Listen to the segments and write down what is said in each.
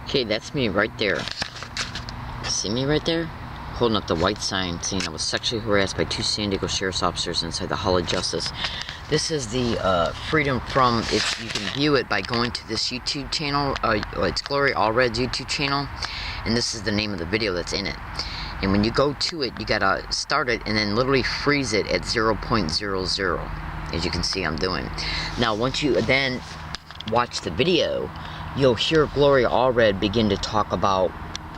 Okay, that's me right there. See me right there? Holding up the white sign saying I was sexually harassed by 2 San Diego sheriff's officers inside the Hall of Justice. This is the Freedom From, you can view it by going to this YouTube channel. It's Glory Allred's YouTube channel. And this is the name of the video that's in it. And when you go to it, you gotta start it and then literally freeze it at 0.00. As you can see I'm doing. Now once you then watch the video, you'll hear Glory Allred begin to talk about,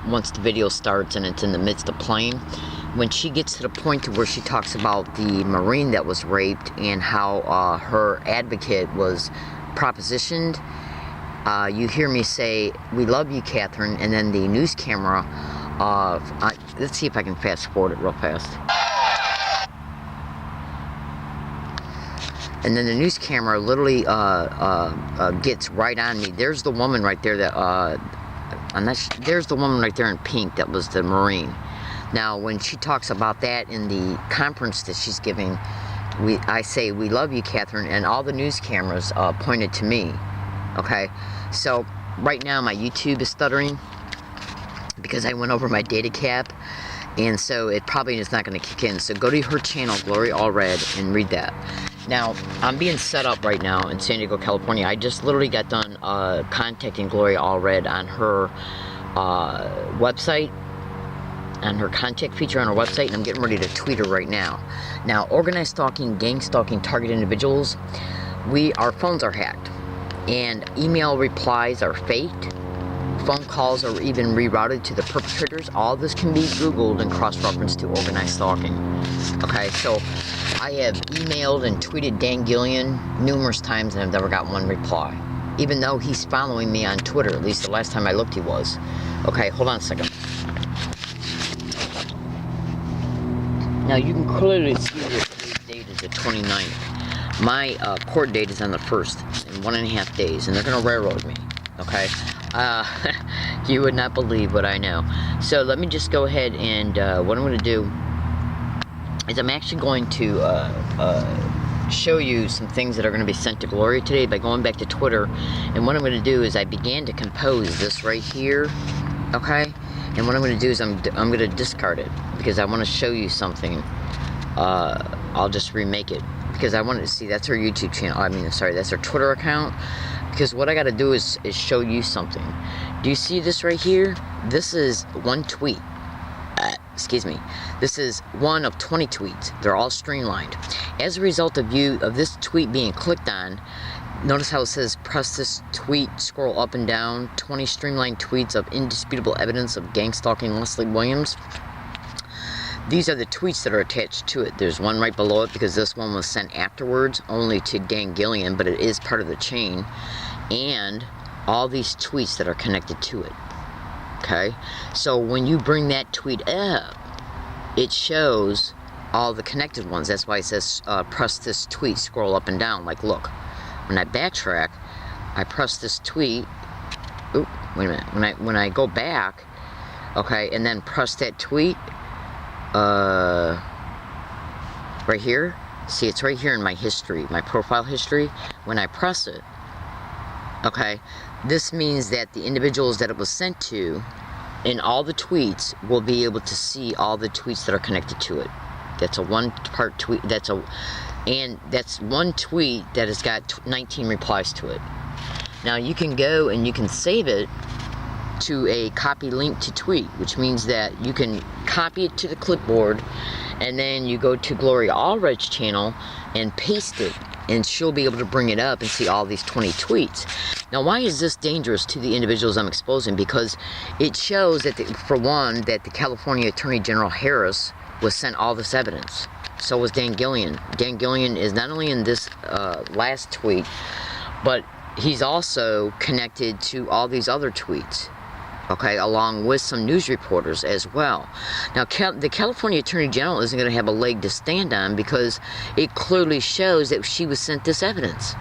once the video starts and it's in the midst of playing, when she gets to the point to where she talks about the Marine that was raped and how her advocate was propositioned, you hear me say, "We love you, Catherine," and then the news camera, let's see if I can fast forward it real fast. And then the news camera literally gets right on me. There's the woman right there that, there's the woman right there in pink that was the Marine. Now, when she talks about that in the conference that she's giving, I say, "We love you, Catherine," and all the news cameras pointed to me. Okay? So, right now my YouTube is stuttering because I went over my data cap, and so it probably is not going to kick in. So go to her channel, Glory Allred, and read that. Now, I'm being set up right now in San Diego, California. I just literally got done contacting Glory Allred on her website, on her contact feature on her website, and I'm getting ready to tweet her right now. Now, organized stalking, gang stalking, target individuals, our phones are hacked, and email replies are faked. Phone calls are even rerouted to the perpetrators. All this can be Googled and cross-referenced to organized stalking. Okay, so I have emailed and tweeted Dan Gillian numerous times and I've never got one reply. Even though he's following me on Twitter, at least the last time I looked he was. Okay, hold on a second. Now you can clearly see that today's date is the 29th. My court date is on the 1st, in 1.5 days, and they're going to railroad me. Okay? You would not believe what I know. So let me just go ahead and what I'm going to do is I'm actually going to show you some things that are going to be sent to Glory today by going back to Twitter. And what I'm going to do is I began to compose this right here. Okay? And what I'm going to do is I'm going to discard it because I want to show you something. I'll just remake it because I wanted to see, that's her YouTube channel. Sorry, that's her Twitter account. Because what I got to do is show you something. Do you see this right here? This is one tweet. Excuse me. This is one of 20 tweets. They're all streamlined. As a result of this tweet being clicked on, notice how it says press this tweet, scroll up and down, 20 streamlined tweets of indisputable evidence of gang stalking Leslie Williams. These are the tweets that are attached to it. There's one right below it because this one was sent afterwards only to Dan Gillian, but it is part of the chain. And all these tweets that are connected to it. Okay? So when you bring that tweet up, it shows all the connected ones. That's why it says press this tweet, scroll up and down. Like, look. When I backtrack, I press this tweet. Oop, wait a minute. When I go back, okay, and then press that tweet, right here. See, it's right here in my history, my profile history. When I press it, okay, this means that the individuals that it was sent to in all the tweets will be able to see all the tweets that are connected to it. That's a one-part tweet. And that's one tweet that has got 19 replies to it. Now you can go and you can save it to a copy link to tweet, which means that you can copy it to the clipboard and then you go to Glory Allred's channel and paste it, and she'll be able to bring it up and see all these 20 tweets. Now, why is this dangerous to the individuals I'm exposing? Because it shows that, for one, that the California Attorney General Harris was sent all this evidence. So was Dan Gillian. Dan Gillian is not only in this last tweet, but he's also connected to all these other tweets. Okay, along with some news reporters as well. Now, the California Attorney General isn't going to have a leg to stand on because it clearly shows that she was sent this evidence.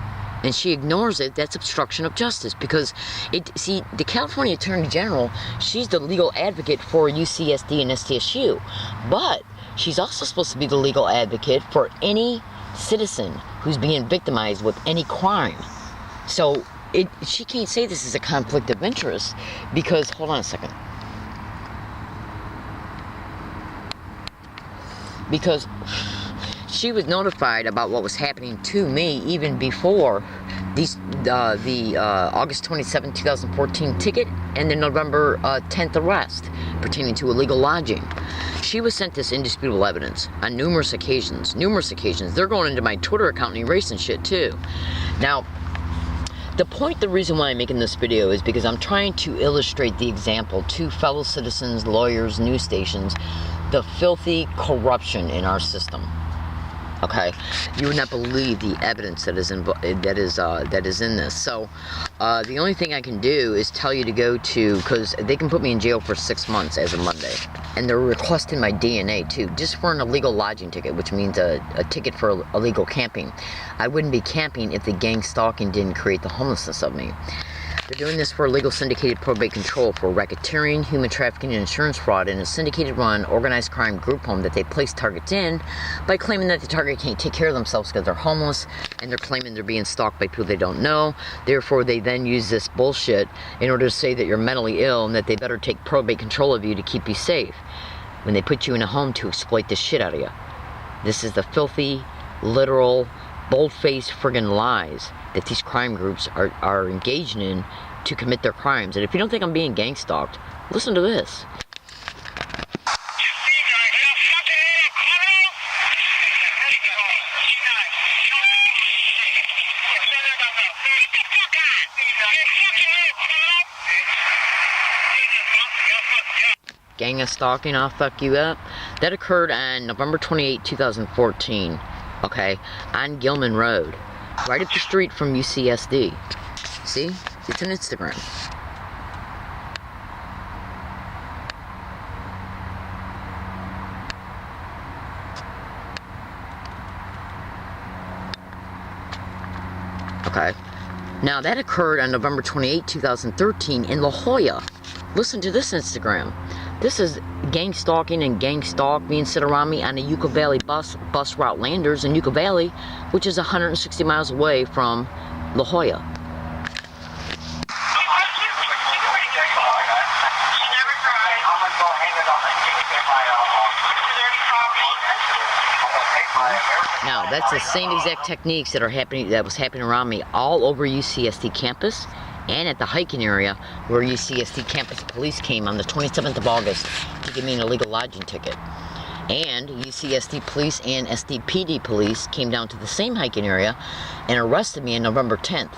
And she ignores it. That's obstruction of justice because, the California Attorney General, she's the legal advocate for UCSD and SDSU. But she's also supposed to be the legal advocate for any citizen who's being victimized with any crime. So she can't say this is a conflict of interest because, hold on a second. Because she was notified about what was happening to me even before the August 27, 2014 ticket and the November 10th arrest pertaining to illegal lodging. She was sent this indisputable evidence on numerous occasions. They're going into my Twitter account and erasing shit too. Now, the reason why I'm making this video is because I'm trying to illustrate the example to fellow citizens, lawyers, news stations, the filthy corruption in our system. Okay, you would not believe the evidence that is in this. So, the only thing I can do is tell you to go to, because they can put me in jail for 6 months as of Monday, and they're requesting my DNA too, just for an illegal lodging ticket, which means a ticket for illegal camping. I wouldn't be camping if the gang stalking didn't create the homelessness of me. They're doing this for illegal syndicated probate control for racketeering, human trafficking, and insurance fraud in a syndicated run, organized crime group home that they place targets in by claiming that the target can't take care of themselves because they're homeless, and they're claiming they're being stalked by people they don't know. Therefore, they then use this bullshit in order to say that you're mentally ill and that they better take probate control of you to keep you safe when they put you in a home to exploit the shit out of you. This is the filthy, literal, bold-faced friggin' lies that these crime groups are engaging in to commit their crimes. And if you don't think I'm being gang stalked, listen to this. Gang of stalking, I'll fuck you up. That occurred on November 28, 2014. Okay, on Gilman Road, right up the street from UCSD. See? It's an Instagram. Okay. Now, that occurred on November 28, 2013 in La Jolla. Listen to this Instagram. This is gang stalking and gang stalk being set around me on a Yucca Valley bus route Landers in Yucca Valley, which is 160 miles away from La Jolla. Now, that's the same exact techniques that was happening around me all over UCSD campus and at the hiking area where UCSD campus police came on the 27th of August to give me an illegal lodging ticket. And UCSD police and SDPD police came down to the same hiking area and arrested me on November 10th,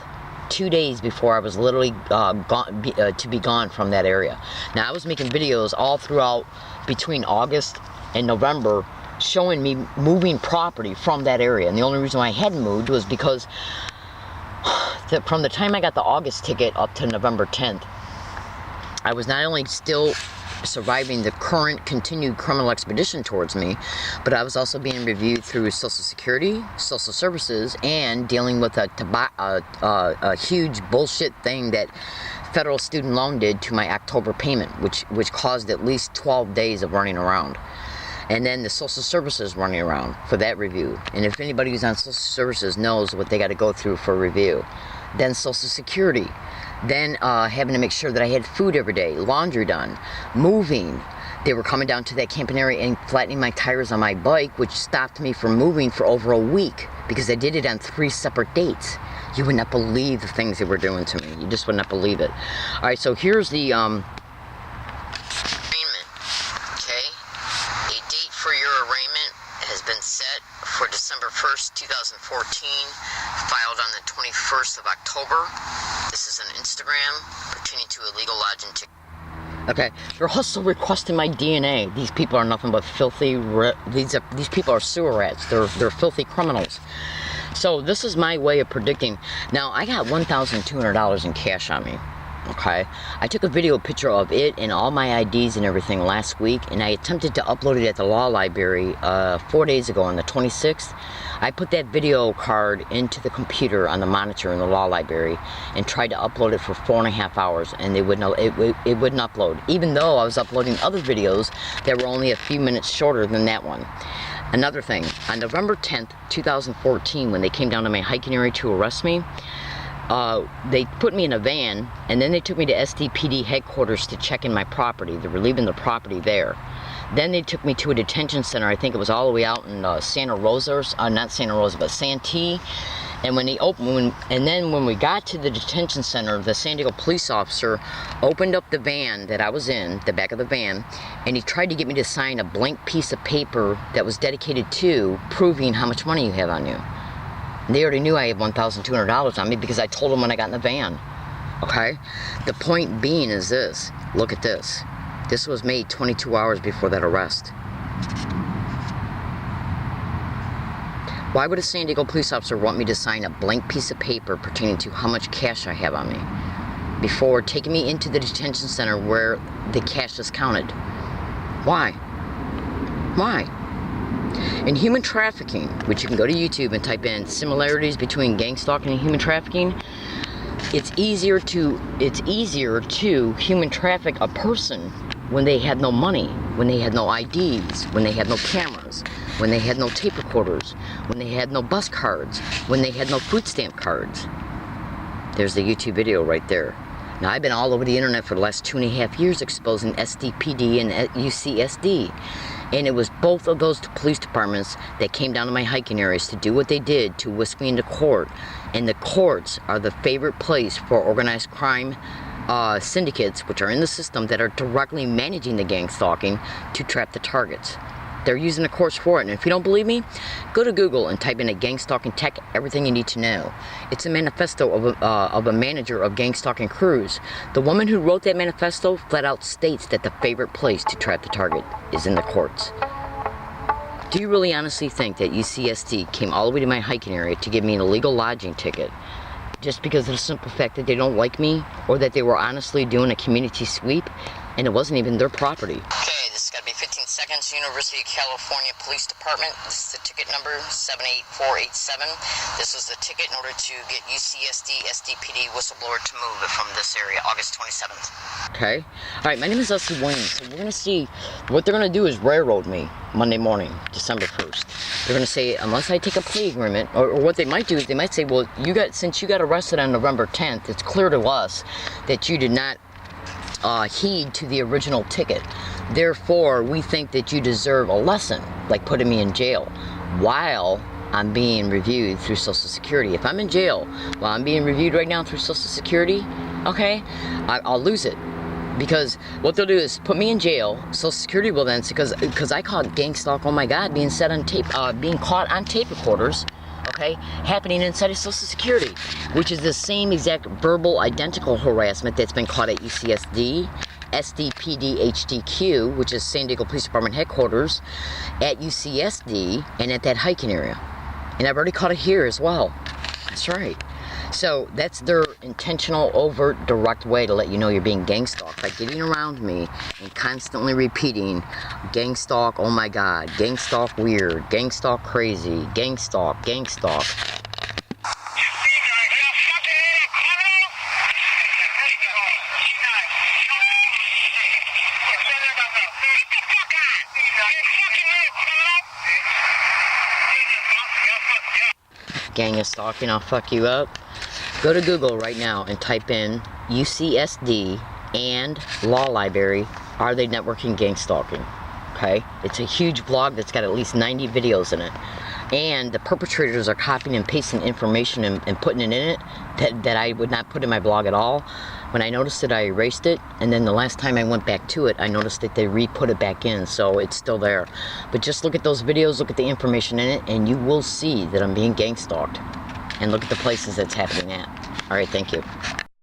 2 days before I was literally to be gone from that area. Now, I was making videos all throughout between August and November showing me moving property from that area. And the only reason why I hadn't moved was because from the time I got the August ticket up to November 10th, I was not only still surviving the current continued criminal expedition towards me, but I was also being reviewed through Social Security, Social Services, and dealing with a huge bullshit thing that federal student loan did to my October payment, which caused at least 12 days of running around. And then the Social Services running around for that review. And if anybody who's on Social Services knows what they got to go through for a review. Then Social Security. Then having to make sure that I had food every day, laundry done, moving. They were coming down to that camping area and flattening my tires on my bike, which stopped me from moving for over a week because I did it on 3 separate dates. You would not believe the things they were doing to me. You just would not believe it. All right, so here's the arraignment. Okay, a date for your arraignment has been set for December 1st, 2014, filed on the 21st of October. This is an Instagram pertaining to illegal lodging ticket. Okay, they're also requesting my DNA. These people are nothing but filthy. These people are sewer rats. They're filthy criminals. So this is my way of predicting. Now, I got $1,200 in cash on me. Okay, I took a video picture of it and all my IDs and everything last week, and I attempted to upload it at the law library 4 days ago on the 26th. I put that video card into the computer on the monitor in the law library and tried to upload it for 4.5 hours, and it wouldn't upload, even though I was uploading other videos that were only a few minutes shorter than that one. Another thing, on November 10th, 2014, when they came down to my hiking area to arrest me, they put me in a van, and then they took me to SDPD headquarters to check in my property. They were leaving the property there. Then they took me to a detention center. I think it was all the way out in Santa Rosa, not Santa Rosa, but Santee. And when when we got to the detention center, the San Diego police officer opened up the van that I was in, the back of the van, and he tried to get me to sign a blank piece of paper that was dedicated to proving how much money you have on you. And they already knew I had $1,200 on me because I told them when I got in the van. Okay? The point being is this. Look at this. This was made 22 hours before that arrest. Why would a San Diego police officer want me to sign a blank piece of paper pertaining to how much cash I have on me before taking me into the detention center where the cash is counted? Why? Why? In human trafficking, which you can go to YouTube and type in similarities between gang stalking and human trafficking, it's easier to human traffic a person when they had no money, when they had no IDs, when they had no cameras, when they had no tape recorders, when they had no bus cards, when they had no food stamp cards. There's the YouTube video right there. Now, I've been all over the internet for the last 2.5 years exposing SDPD and UCSD. And it was both of those police departments that came down to my hiking areas to do what they did to whisk me into court. And the courts are the favorite place for organized crime syndicates, which are in the system, that are directly managing the gang stalking to trap the targets. They're using the courts for it. And if you don't believe me, go to Google and type in a gang stalking tech, everything you need to know. It's a manifesto of a manager of gang stalking crews. The woman who wrote that manifesto flat out states that the favorite place to trap the target is in the courts. Do you really honestly think that UCSD came all the way to my hiking area to give me an illegal lodging ticket just because of the simple fact that they don't like me, or that they were honestly doing a community sweep and it wasn't even their property? Okay, this is going to be 15 seconds. University of California Police Department. This is the ticket number 78487. This was the ticket in order to get UCSD SDPD whistleblower to move it from this area, August 27th. Okay. All right, my name is Leslie Williams. So we're going to see what they're going to do is railroad me Monday morning, December 1st. They're going to say, unless I take a plea agreement, or what they might do is they might say, well, since you got arrested on November 10th, it's clear to us that you did not heed to the original ticket. Therefore, we think that you deserve a lesson, like putting me in jail while I'm being reviewed through Social Security. If I'm in jail while I'm being reviewed right now through Social Security, okay, I'll lose it. Because what they'll do is put me in jail. Social Security will then, because I caught gang stalk, oh my God, being set on tape, being caught on tape recorders, okay, happening inside of Social Security, which is the same exact verbal identical harassment that's been caught at UCSD, SDPD HDQ, which is San Diego Police Department headquarters, at UCSD, and at that hiking area. And I've already caught it here as well. That's right. So that's their intentional, overt, direct way to let you know you're being gang stalked by getting around me and constantly repeating, gang stalk, oh my God, gang stalk weird, gang stalk crazy, gang stalk, gang stalk. Gang is stalking, I'll fuck you up. Go to Google right now and type in UCSD and Law Library, are they networking gang stalking? Okay? It's a huge blog that's got at least 90 videos in it. And the perpetrators are copying and pasting information and putting it in it that I would not put in my blog at all. When I noticed it, I erased it. And then the last time I went back to it, I noticed that they re-put it back in. So it's still there. But just look at those videos, look at the information in it, and you will see that I'm being gang stalked. And look at the places that's happening at. All right, thank you.